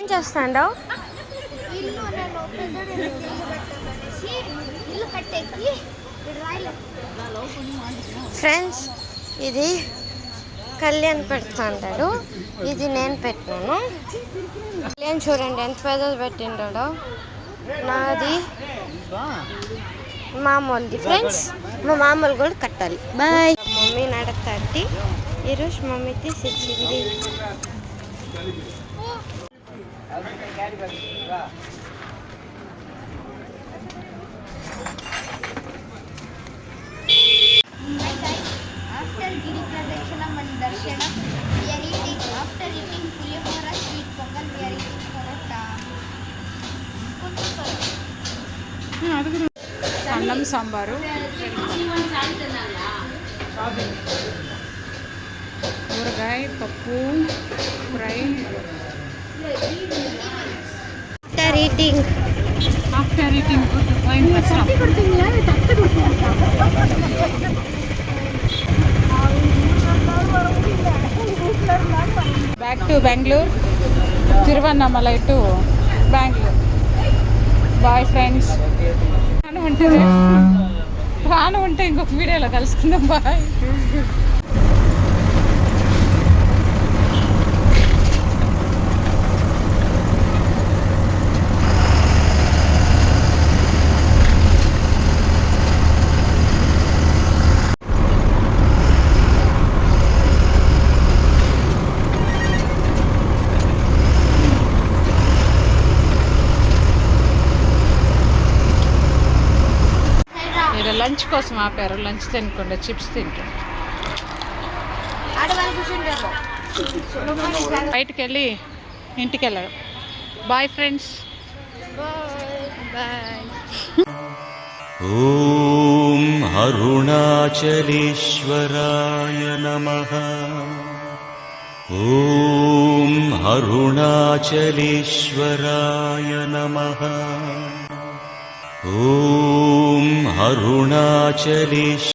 ఏం చేస్తాండవు? ఫ్రెండ్స్, ఇది కళ్యాణ్ పెడుతుంటాడు, ఇది నేను పెట్టినాను. కళ్యాణ్ చూడండి ఎంత పెద్దది పెట్టిండాడో. నాది మామూలుది ఫ్రెండ్స్, మా మామూలు కూడా కట్టాలి. బాయ్. మమ్మీ నడతాంటి ఈరోజు మమ్మీ తీసిచ్చింది. అన్నం సాంబారు, ఊరగాయ, పప్పు, fry. After eating back to Bengaluru, Tiruvannamalai to Bengaluru. Bye friends. ప్రాణం ఉంటే ఇంకొక వీడియోలో కలుసుకుందాం. బాయ్. లంచ్ కోసం ఆపారు. లంచ్ తినకుండా చిప్స్ తింటాం. బయటికి వెళ్ళి ఇంటికి వెళ్ళారు. Bye friends. బాయ్. ఓం అరుణాచలేశ్వరాయ నమః. ఓం అరుణాచలేశ్వరాయ నమః. ఓం అరుణాచలేశ్వరాయ